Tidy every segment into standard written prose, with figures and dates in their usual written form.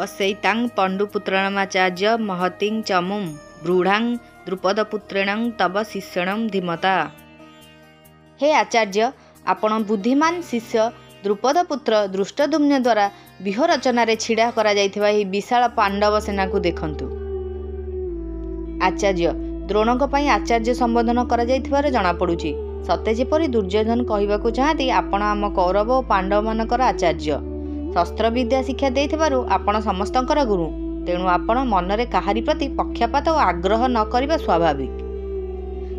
पश्यैतां पाण्डुपुत्राणाचार्य महतीं चमुं ब्रूढ़ां द्रुपदपुत्रेण तव शिष्यण धीमता। हे आचार्य, आपण बुद्धिमान शिष्य द्रुपदपुत्र दृष्टद्युम्न द्वारा व्यूह रचन छिड़ा करा जाइथिबा एही विशाल पांडव सेना को देखंतु। आचार्य द्रोणक पई आचार्य संबोधन करा जाइथिबार जणा पडुची। सते जेपरि दुर्योधन कहबाकू चाहती आपण आम कौरव और पांडव मानकर आचार्य। शस्त्र विद्या शिक्षा देइथिबारु आपण समस्तंकर गुरु, तेणु आपण मनरे काहारी प्रति पक्षपात और आग्रह न करिबा स्वाभाविक।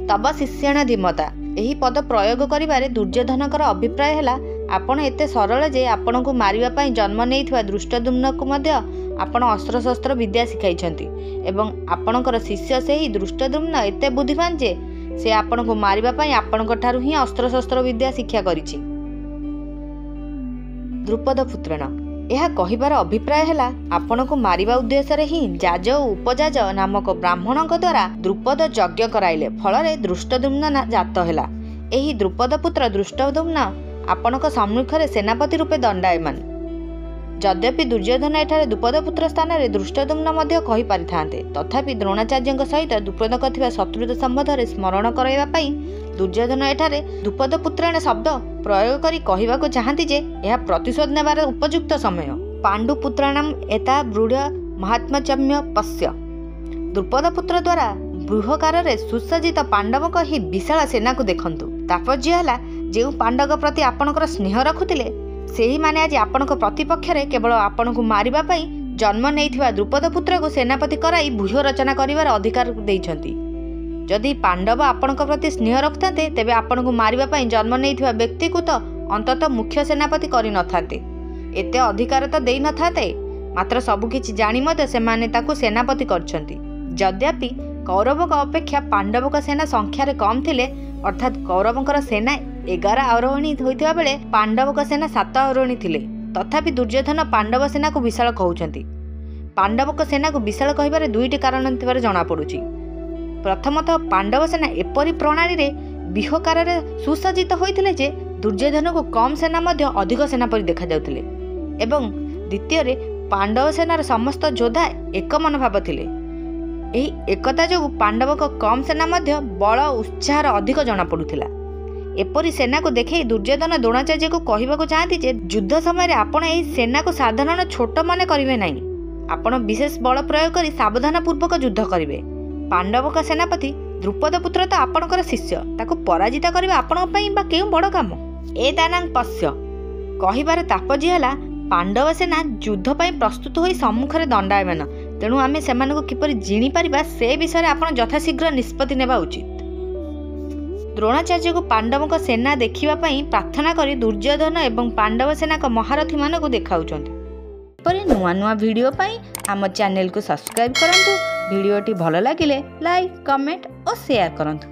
तब शिष्यण धीमता एही पद प्रयोग करिबारे दुर्योधनकर अभिप्राय हैला आपण एते सरल जे आपण को मारिबा पई जन्म नेइथिबा दृष्टद्युम्न को मध्य आपण अस्त्र शस्त्र विद्या शिखाइछंती एवं आपणकर शिष्य सेही दृष्टद्युम्न एते बुद्धिमान जे से आपण को मारिबा पई आपणक ठारु ही अस्त्र शस्त्र विद्या शिक्षा करिछि। द्रुपदपुत्रेण यह कहिबार अभिप्राय हैला आपण को मारिबा उद्देश्य ही जाज और उपजाज नामक ब्राह्मणक द्वारा द्रुपद यज्ञ कराइले फल दृष्टद्युम्न जात हैला। एही द्रुपदपुत्र दृष्टद्युम्न आपणक सम्मुखरे सेनापति रूपे दंडायमान। यद्यपि दुर्योधन एठारे द्रुपदपुत्र स्थान में दृष्टद्युम्न मध्य कहि पारिथान्ते, तथापि द्रोणाचार्य सहित द्रुपदक थिबा शत्रुता संबंध स्मरण कराइबा पई दुर्योधन एठारे द्रुपदपुत्रेण शब्द प्रयोग करी कहिबाकू चाहती जे यह प्रतिशोध नेबार उपयुक्त समय। पाण्डुपुत्राणाम एता ब्रूढ़ महात्म्यचम्य पश्य। द्रुपदपुत्र द्वारा बृहकार सुसज्जित पांडवक ही विशाल सेना को देखंतु। तात्पर्य है जो पांडव प्रति आपणकर स्नेह रखुतिले सेही माने आज आपणक प्रतिपक्ष केवल आपण को मारिबा पई जन्म नेइथिबा द्रुपदपुत्र को सेनापति कराई व्यूह रचना करिवार अधिकार देइछंती। जदि पांडव आपणक प्रति स्नेह रखुतांते तेबे आपण को मारिबा पई जन्म नेइथिबा व्यक्ति को तो अंततः मुख्य सेनापति करि नथांते, एते अधिकार तो देई नथांते, मात्र सबुकिछि जानि मते सेमाने ताकू सेनापति करछंती। यद्यपि कौरवक अपेक्षा पांडवक सेना संख्यार कम थिले, अर्थात कौरवंकर सेना 11 आरोहणी होइथिबा बेले पांडवक सेना 7 आरोहणी थिले, तथापि दुर्योधन पांडव सेना को विशाल कहउछंती। पांडवक सेना को विशाल कहिबारे दुईटी कारण थिबार जणा पडुची। प्रथमतः पांडव सेना एपरि प्रणाली रे व्यूहकार सुसज्जित होइथिले जे दुर्योधन को कम सेना मध्य अधिक सेना परि देखा जाउथिले, एवं द्वितीय रे पांडव सेनार समस्त योद्धा एक मनोभाव थिले। एही एकता जो पांडवक कम सेना मध्य बल उत्साह अधिक जना पड़ुथिला। एपरी सेना को देखे दुर्योधन द्रोणाचार्य को कहबाकू चाहती जे युद्ध समय आपण एही सेना को साधारण छोट माने करिवे नाही, आपण विशेष बल प्रयोग करी सावधान पूर्वक युद्ध करिवे। पांडवक सेनापति द्रुपदपुत्र तो आपणकर शिष्य, ताको पराजित करबा आपण पई बा केउ बड़ काम। ए दानां पश्य कहिबार तात्पर्य हैला पांडव सेना युद्ध पई प्रस्तुत होई सम्मुखरे दंडायमान, तेणु आमे सेमानकु किपरि जिणी पारिबा से विषय आपण यथाशीघ्र निष्पत्ति नेबा उचित। द्रोणाचार्य को पांडवक सेना देखिबा पई प्रार्थना करी दुर्योधन एवं पांडव सेना का महारथी मानकु देखाउछन्ति। एपरि नुआ नुआ वीडियो पई आम चैनल को सब्सक्राइब करंतु। वीडियोटी भल लागिले लाइक, कमेंट और शेयर करंतु।